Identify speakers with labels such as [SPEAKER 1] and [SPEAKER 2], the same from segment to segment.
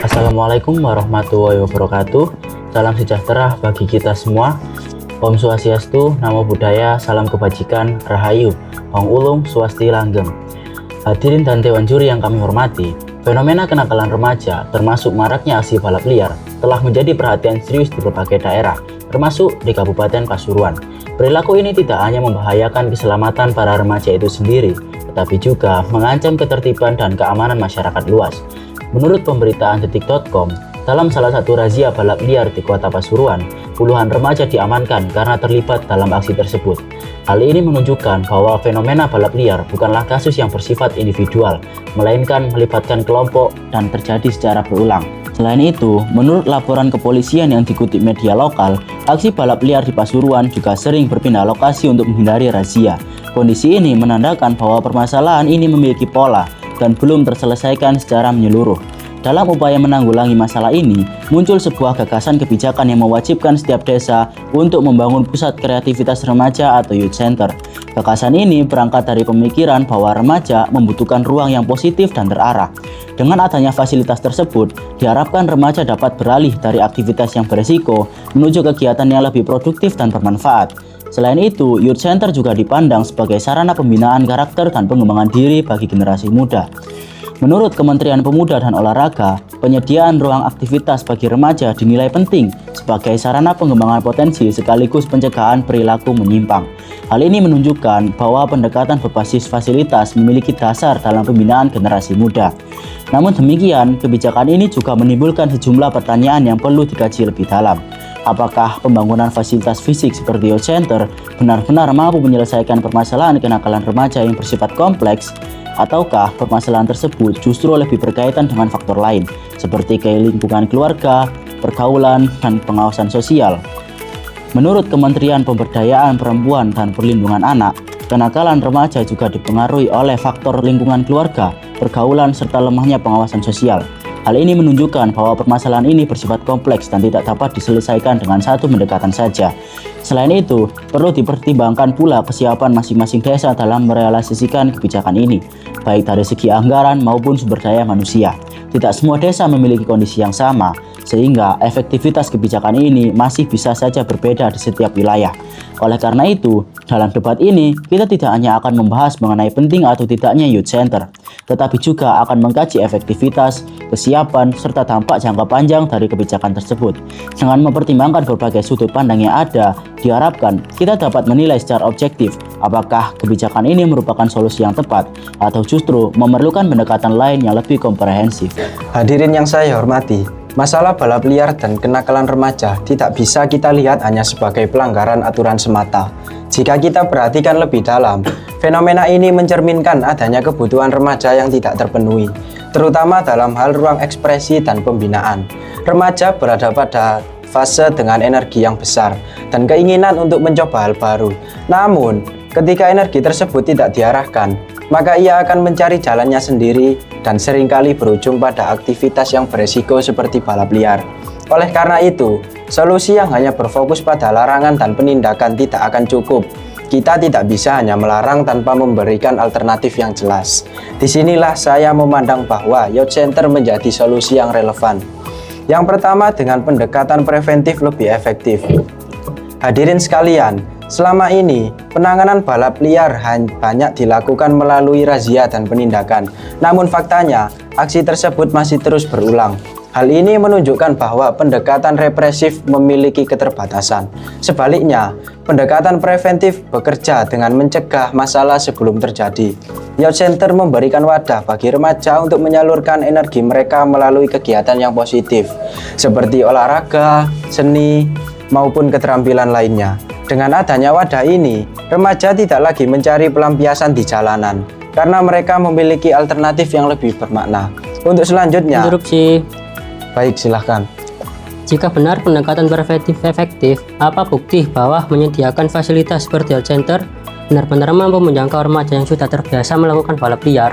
[SPEAKER 1] Assalamualaikum warahmatullahi wabarakatuh. Salam sejahtera bagi kita semua. Om Swastiastu, Namo Buddhaya, salam kebajikan, Rahayu, Hong Ulung, Swasti Langgeng. Hadirin dan Dewan Juri yang kami hormati, fenomena kenakalan remaja termasuk maraknya aksi balap liar telah menjadi perhatian serius di berbagai daerah, termasuk di Kabupaten Pasuruan. Perilaku ini tidak hanya membahayakan keselamatan para remaja itu sendiri, tetapi juga mengancam ketertiban dan keamanan masyarakat luas. Menurut pemberitaan detik.com, dalam salah satu razia balap liar di Kota Pasuruan, puluhan remaja diamankan karena terlibat dalam aksi tersebut. Hal ini menunjukkan bahwa fenomena balap liar bukanlah kasus yang bersifat individual, melainkan melibatkan kelompok dan terjadi secara berulang. Selain itu, menurut laporan kepolisian yang dikutip media lokal, aksi balap liar di Pasuruan juga sering berpindah lokasi untuk menghindari razia. Kondisi ini menandakan bahwa permasalahan ini memiliki pola dan belum terselesaikan secara menyeluruh. Dalam upaya menanggulangi masalah ini, muncul sebuah gagasan kebijakan yang mewajibkan setiap desa untuk membangun pusat kreativitas remaja atau youth center. Gagasan ini berangkat dari pemikiran bahwa remaja membutuhkan ruang yang positif dan terarah. Dengan adanya fasilitas tersebut, diharapkan remaja dapat beralih dari aktivitas yang beresiko menuju kegiatan yang lebih produktif dan bermanfaat. Selain itu, youth center juga dipandang sebagai sarana pembinaan karakter dan pengembangan diri bagi generasi muda. Menurut Kementerian Pemuda dan Olahraga, penyediaan ruang aktivitas bagi remaja dinilai penting sebagai sarana pengembangan potensi sekaligus pencegahan perilaku menyimpang. Hal ini menunjukkan bahwa pendekatan berbasis fasilitas memiliki dasar dalam pembinaan generasi muda. Namun demikian, kebijakan ini juga menimbulkan sejumlah pertanyaan yang perlu dikaji lebih dalam. Apakah pembangunan fasilitas fisik seperti youth center benar-benar mampu menyelesaikan permasalahan kenakalan remaja yang bersifat kompleks? Ataukah permasalahan tersebut justru lebih berkaitan dengan faktor lain, seperti lingkungan keluarga, pergaulan, dan pengawasan sosial? Menurut Kementerian Pemberdayaan Perempuan dan Perlindungan Anak, kenakalan remaja juga dipengaruhi oleh faktor lingkungan keluarga, pergaulan, serta lemahnya pengawasan sosial. Hal ini menunjukkan bahwa permasalahan ini bersifat kompleks dan tidak dapat diselesaikan dengan satu pendekatan saja. Selain itu, perlu dipertimbangkan pula kesiapan masing-masing desa dalam merealisasikan kebijakan ini, baik dari segi anggaran maupun sumber daya manusia. Tidak semua desa memiliki kondisi yang sama, sehingga efektivitas kebijakan ini masih bisa saja berbeda di setiap wilayah. Oleh karena itu, dalam debat ini, kita tidak hanya akan membahas mengenai penting atau tidaknya youth center, tetapi juga akan mengkaji efektivitas, kesiapan, serta dampak jangka panjang dari kebijakan tersebut. Dengan mempertimbangkan berbagai sudut pandang yang ada, diharapkan kita dapat menilai secara objektif apakah kebijakan ini merupakan solusi yang tepat atau justru memerlukan pendekatan lain yang lebih komprehensif.
[SPEAKER 2] Hadirin yang saya hormati, masalah balap liar dan kenakalan remaja tidak bisa kita lihat hanya sebagai pelanggaran aturan semata. Jika kita perhatikan lebih dalam, fenomena ini mencerminkan adanya kebutuhan remaja yang tidak terpenuhi, terutama dalam hal ruang ekspresi dan pembinaan. Remaja berada pada fase dengan energi yang besar dan keinginan untuk mencoba hal baru. Namun, ketika energi tersebut tidak diarahkan, maka ia akan mencari jalannya sendiri dan seringkali berujung pada aktivitas yang beresiko seperti balap liar. Oleh karena itu, solusi yang hanya berfokus pada larangan dan penindakan tidak akan cukup. Kita tidak bisa hanya melarang tanpa memberikan alternatif yang jelas. Disinilah saya memandang bahwa youth center menjadi solusi yang relevan. Yang pertama, dengan pendekatan preventif lebih efektif. Hadirin sekalian, selama ini, penanganan balap liar banyak dilakukan melalui razia dan penindakan. Namun faktanya, aksi tersebut masih terus berulang. Hal ini menunjukkan bahwa pendekatan represif memiliki keterbatasan. Sebaliknya, pendekatan preventif bekerja dengan mencegah masalah sebelum terjadi. Youth Center memberikan wadah bagi remaja untuk menyalurkan energi mereka melalui kegiatan yang positif, seperti olahraga, seni, maupun keterampilan lainnya. Dengan adanya wadah ini, remaja tidak lagi mencari pelampiasan di jalanan, karena mereka memiliki alternatif yang lebih bermakna. Untuk selanjutnya,
[SPEAKER 3] interupsi.
[SPEAKER 2] Baik, silahkan.
[SPEAKER 3] Jika benar pendekatan preventif efektif, apa bukti bahwa menyediakan fasilitas seperti youth center benar-benar mampu menjangkau remaja yang sudah terbiasa melakukan balap liar?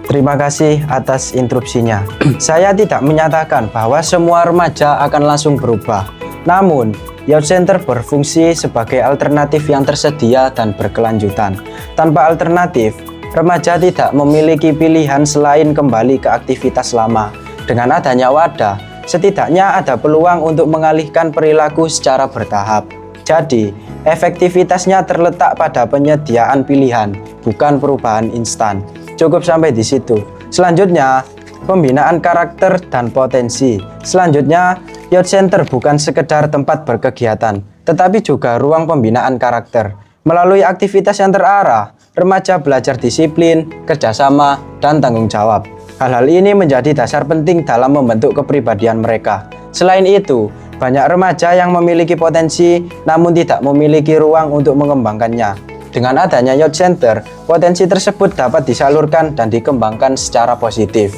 [SPEAKER 2] Terima kasih atas interupsinya. Saya tidak menyatakan bahwa semua remaja akan langsung berubah. Namun, youth center berfungsi sebagai alternatif yang tersedia dan berkelanjutan. Tanpa alternatif, remaja tidak memiliki pilihan selain kembali ke aktivitas lama. Dengan adanya wadah, setidaknya ada peluang untuk mengalihkan perilaku secara bertahap. Jadi, efektivitasnya terletak pada penyediaan pilihan, bukan perubahan instan. Cukup sampai di situ. Selanjutnya, pembinaan karakter dan potensi. Selanjutnya, Youth Center bukan sekedar tempat berkegiatan, tetapi juga ruang pembinaan karakter. Melalui aktivitas yang terarah, remaja belajar disiplin, kerjasama, dan tanggung jawab. Hal-hal ini menjadi dasar penting dalam membentuk kepribadian mereka. Selain itu, banyak remaja yang memiliki potensi namun tidak memiliki ruang untuk mengembangkannya. Dengan adanya Youth Center, potensi tersebut dapat disalurkan dan dikembangkan secara positif.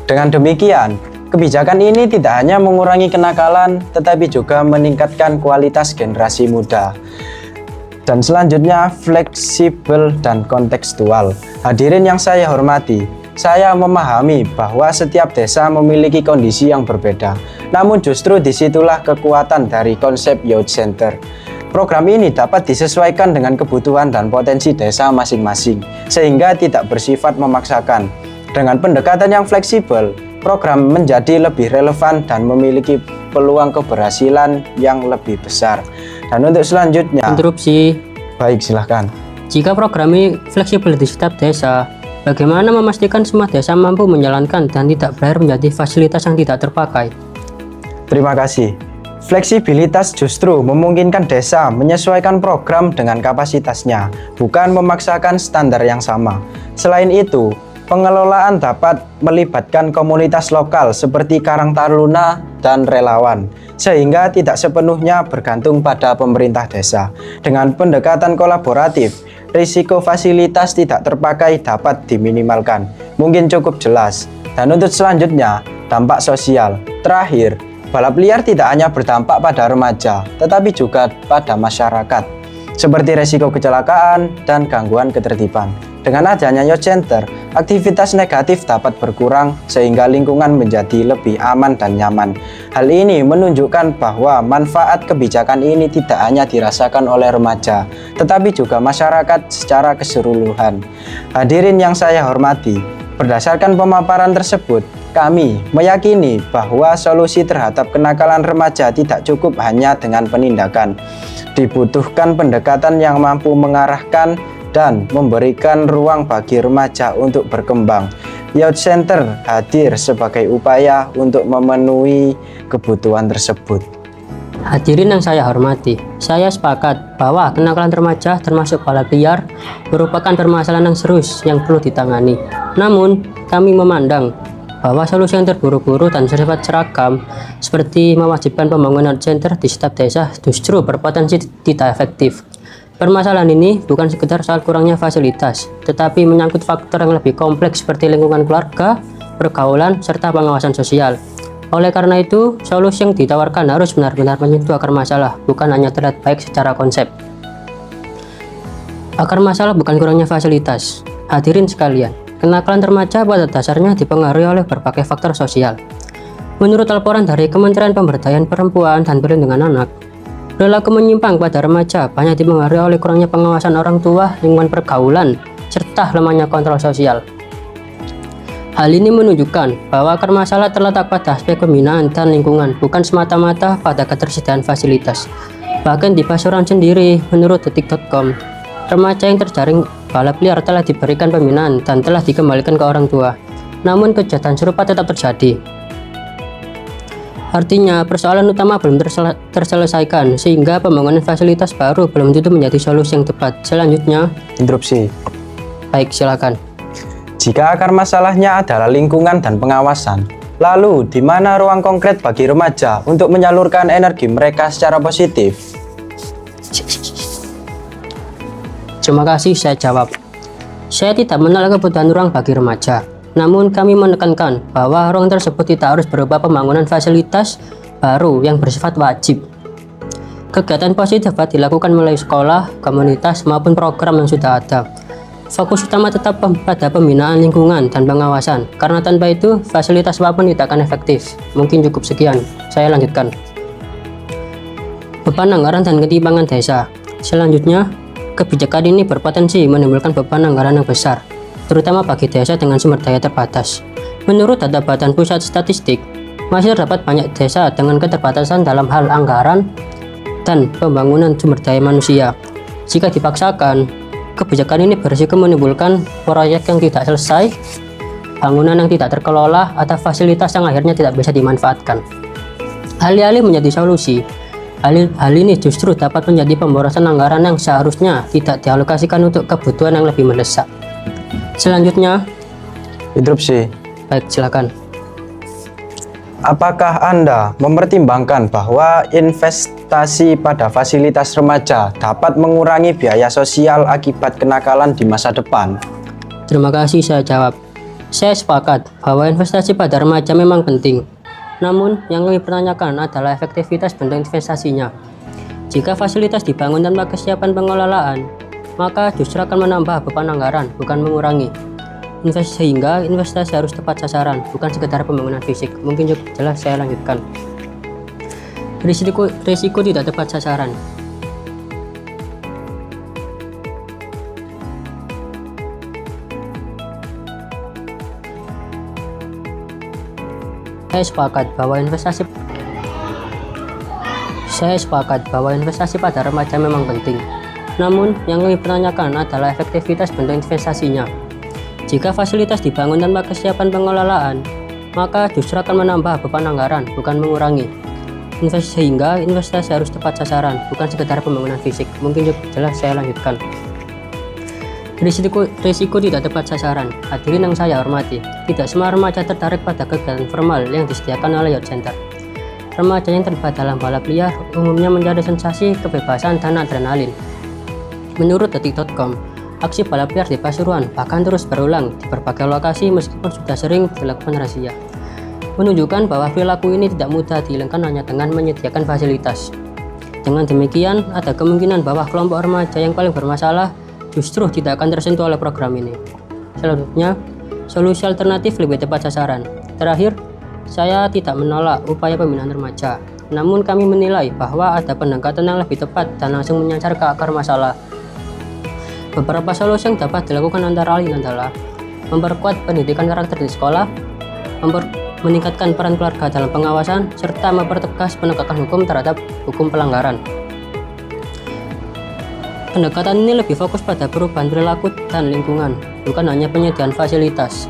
[SPEAKER 2] Dengan demikian, kebijakan ini tidak hanya mengurangi kenakalan, tetapi juga meningkatkan kualitas generasi muda. Dan selanjutnya, fleksibel dan kontekstual. Hadirin yang saya hormati, saya memahami bahwa setiap desa memiliki kondisi yang berbeda. Namun justru disitulah kekuatan dari konsep Youth Center. Program ini dapat disesuaikan dengan kebutuhan dan potensi desa masing-masing, sehingga tidak bersifat memaksakan. Dengan pendekatan yang fleksibel, program menjadi lebih relevan dan memiliki peluang keberhasilan yang lebih besar. Dan untuk selanjutnya,
[SPEAKER 3] Interupsi.
[SPEAKER 2] baik silahkan.
[SPEAKER 3] Jika program ini fleksibel di setiap desa, bagaimana memastikan semua desa mampu menjalankan dan tidak berakhir menjadi fasilitas yang tidak terpakai?
[SPEAKER 2] Terima kasih. Fleksibilitas justru memungkinkan desa menyesuaikan program dengan kapasitasnya, bukan memaksakan standar yang sama. Selain itu, pengelolaan dapat melibatkan komunitas lokal seperti Karang Taruna dan relawan, sehingga tidak sepenuhnya bergantung pada pemerintah desa. Dengan pendekatan kolaboratif, risiko fasilitas tidak terpakai dapat diminimalkan. Mungkin cukup jelas. Dan untuk selanjutnya, dampak sosial. Terakhir, balap liar tidak hanya berdampak pada remaja, tetapi juga pada masyarakat, seperti resiko kecelakaan dan gangguan ketertiban. Dengan adanya Youth Center, aktivitas negatif dapat berkurang sehingga lingkungan menjadi lebih aman dan nyaman. Hal ini menunjukkan bahwa manfaat kebijakan ini tidak hanya dirasakan oleh remaja, tetapi juga masyarakat secara keseluruhan. Hadirin yang saya hormati, berdasarkan pemaparan tersebut, kami meyakini bahwa solusi terhadap kenakalan remaja tidak cukup hanya dengan penindakan. Dibutuhkan pendekatan yang mampu mengarahkan dan memberikan ruang bagi remaja untuk berkembang. Youth Center hadir sebagai upaya untuk memenuhi kebutuhan tersebut.
[SPEAKER 3] Hadirin yang saya hormati, saya sepakat bahwa kenakalan remaja termasuk balap liar merupakan permasalahan yang serius yang perlu ditangani. Namun, kami memandang bahwa solusi yang terburu-buru dan bersifat seragam seperti mewajibkan pembangunan center di setiap desa justru berpotensi tidak efektif. Permasalahan ini bukan sekedar soal kurangnya fasilitas, tetapi menyangkut faktor yang lebih kompleks seperti lingkungan keluarga, pergaulan, serta pengawasan sosial. Oleh karena itu, solusi yang ditawarkan harus benar-benar menyentuh akar masalah, bukan hanya terlihat baik secara konsep. Akar masalah bukan kurangnya fasilitas. Hadirin sekalian, kenakalan remaja pada dasarnya dipengaruhi oleh berbagai faktor sosial. Menurut laporan dari Kementerian Pemberdayaan Perempuan dan Perlindungan Anak, perilaku menyimpang pada remaja banyak dipengaruhi oleh kurangnya pengawasan orang tua, lingkungan pergaulan, serta lemahnya kontrol sosial. Hal ini menunjukkan bahwa akar masalah terletak pada aspek pembinaan dan lingkungan, bukan semata-mata pada ketersediaan fasilitas. Bahkan di Pasuruan sendiri, menurut detik.com, remaja yang terjaring balap liar telah diberikan pembinaan dan telah dikembalikan ke orang tua. Namun kejahatan serupa tetap terjadi. Artinya, persoalan utama belum terselesaikan, sehingga pembangunan fasilitas baru belum tentu menjadi solusi yang tepat. Selanjutnya,
[SPEAKER 2] Interupsi.
[SPEAKER 3] baik silakan.
[SPEAKER 2] Jika akar masalahnya adalah lingkungan dan pengawasan, lalu di mana ruang konkret bagi remaja untuk menyalurkan energi mereka secara positif?
[SPEAKER 3] Terima kasih, saya jawab. Saya tidak menolak kebutuhan ruang bagi remaja. Namun kami menekankan bahwa ruang tersebut tidak harus berupa pembangunan fasilitas baru yang bersifat wajib. Kegiatan positif dapat dilakukan melalui sekolah, komunitas, maupun program yang sudah ada. Fokus utama tetap pada pembinaan lingkungan dan pengawasan, karena tanpa itu fasilitas apapun tidak akan efektif. Mungkin cukup sekian, saya lanjutkan. Beban anggaran dan ketimpangan desa. Selanjutnya, kebijakan ini berpotensi menimbulkan beban anggaran yang besar. terutama bagi desa dengan sumber daya terbatas. Menurut data Badan Pusat Statistik, masih terdapat banyak desa dengan keterbatasan dalam hal anggaran dan pembangunan sumber daya manusia. Jika dipaksakan, kebijakan ini berisiko menimbulkan proyek yang tidak selesai, bangunan yang tidak terkelola, atau fasilitas yang akhirnya tidak bisa dimanfaatkan. Alih-alih menjadi solusi, hal ini justru dapat menjadi pemborosan anggaran yang seharusnya tidak dialokasikan untuk kebutuhan yang lebih mendesak. Selanjutnya,
[SPEAKER 2] Interupsi.
[SPEAKER 3] baik silakan.
[SPEAKER 2] Apakah Anda mempertimbangkan bahwa investasi pada fasilitas remaja dapat mengurangi biaya sosial akibat kenakalan di masa depan?
[SPEAKER 3] Terima kasih, saya jawab. Saya sepakat bahwa investasi pada remaja memang penting. Namun, yang kami pertanyakan adalah efektivitas bentuk investasinya. Jika fasilitas dibangun tanpa kesiapan pengelolaan, maka justru akan menambah beban anggaran, bukan mengurangi. Sehingga investasi harus tepat sasaran, bukan sekedar pembangunan fisik. Mungkin cukup jelas, saya lanjutkan. Risiko tidak tepat sasaran. Saya sepakat bahwa investasi pada remaja memang penting. Namun, yang kami pertanyakan adalah efektivitas bentuk investasinya. Jika fasilitas dibangun tanpa kesiapan pengelolaan, maka justru akan menambah beban anggaran, bukan mengurangi. Sehingga investasi harus tepat sasaran, bukan sekedar pembangunan fisik. Mungkin cukup jelas, saya lanjutkan. Risiko tidak tepat sasaran. Hadirin yang saya hormati, tidak semua remaja tertarik pada kegiatan formal yang disediakan oleh youth center. Remaja yang terlibat dalam balap liar umumnya mencari sensasi, kebebasan, dan adrenalin. Menurut detik.com, aksi balap liar di Pasuruan bahkan terus berulang di berbagai lokasi meskipun sudah sering dilakukan razia. Menunjukkan bahwa perilaku ini tidak mudah dihilangkan hanya dengan menyediakan fasilitas. Dengan demikian, ada kemungkinan bahwa kelompok remaja yang paling bermasalah justru tidak akan tersentuh oleh program ini. Selanjutnya, solusi alternatif lebih tepat sasaran. Terakhir, saya tidak menolak upaya pembinaan remaja. Namun kami menilai bahwa ada pendekatan yang lebih tepat dan langsung menyasar ke akar masalah. Beberapa solusi yang dapat dilakukan antara lain adalah memperkuat pendidikan karakter di sekolah, meningkatkan peran keluarga dalam pengawasan, serta mempertegas penegakan hukum terhadap hukum pelanggaran. Pendekatan ini lebih fokus pada perubahan perilaku dan lingkungan, bukan hanya penyediaan fasilitas,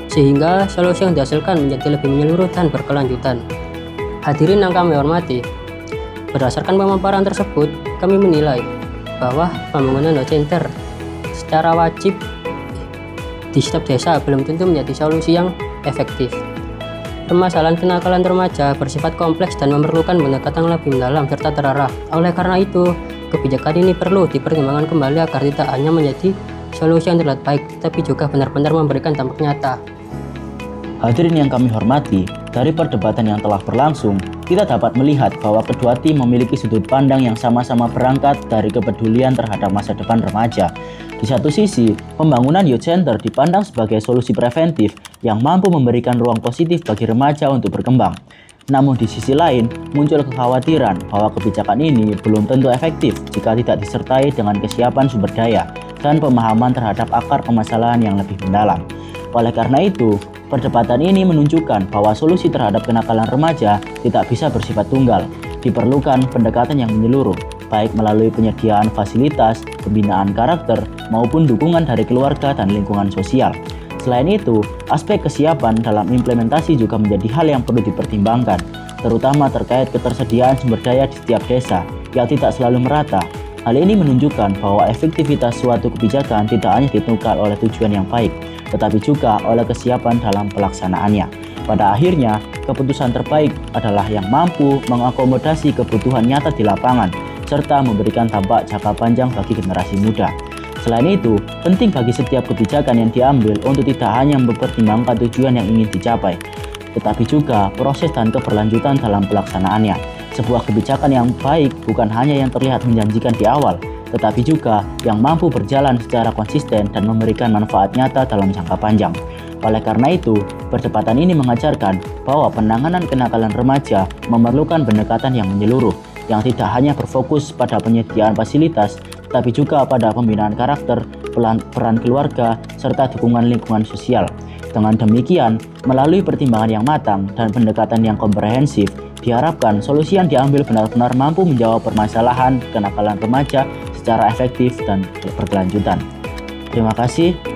[SPEAKER 3] sehingga solusi yang dihasilkan menjadi lebih menyeluruh dan berkelanjutan. Hadirin yang kami hormati, berdasarkan pemaparan tersebut, kami menilai bahwa pembangunan youth center secara wajib di setiap desa belum tentu menjadi solusi yang efektif. Permasalahan kenakalan remaja bersifat kompleks dan memerlukan pendekatan lebih mendalam serta terarah. Oleh karena itu, kebijakan ini perlu dipertimbangkan kembali agar tidak hanya menjadi solusi yang terlihat baik, tapi juga benar-benar memberikan dampak nyata.
[SPEAKER 1] Hadirin yang kami hormati, dari perdebatan yang telah berlangsung, kita dapat melihat bahwa kedua tim memiliki sudut pandang yang sama-sama berangkat dari kepedulian terhadap masa depan remaja. Di satu sisi, pembangunan youth center dipandang sebagai solusi preventif yang mampu memberikan ruang positif bagi remaja untuk berkembang. Namun di sisi lain, muncul kekhawatiran bahwa kebijakan ini belum tentu efektif jika tidak disertai dengan kesiapan sumber daya dan pemahaman terhadap akar permasalahan yang lebih mendalam. Oleh karena itu, perdebatan ini menunjukkan bahwa solusi terhadap kenakalan remaja tidak bisa bersifat tunggal. Diperlukan pendekatan yang menyeluruh, baik melalui penyediaan fasilitas, pembinaan karakter, maupun dukungan dari keluarga dan lingkungan sosial. Selain itu, aspek kesiapan dalam implementasi juga menjadi hal yang perlu dipertimbangkan, terutama terkait ketersediaan sumber daya di setiap desa yang tidak selalu merata. Hal ini menunjukkan bahwa efektivitas suatu kebijakan tidak hanya ditentukan oleh tujuan yang baik, tetapi juga oleh kesiapan dalam pelaksanaannya. Pada akhirnya, keputusan terbaik adalah yang mampu mengakomodasi kebutuhan nyata di lapangan, serta memberikan dampak jangka panjang bagi generasi muda. Selain itu, penting bagi setiap kebijakan yang diambil untuk tidak hanya mempertimbangkan tujuan yang ingin dicapai, tetapi juga proses dan keberlanjutan dalam pelaksanaannya. Sebuah kebijakan yang baik bukan hanya yang terlihat menjanjikan di awal, tetapi juga yang mampu berjalan secara konsisten dan memberikan manfaat nyata dalam jangka panjang. Oleh karena itu, perdebatan ini mengajarkan bahwa penanganan kenakalan remaja memerlukan pendekatan yang menyeluruh, yang tidak hanya berfokus pada penyediaan fasilitas, tapi juga pada pembinaan karakter, peran keluarga, serta dukungan lingkungan sosial. Dengan demikian, melalui pertimbangan yang matang dan pendekatan yang komprehensif, diharapkan solusi yang diambil benar-benar mampu menjawab permasalahan kenakalan remaja secara efektif dan berkelanjutan. Terima kasih.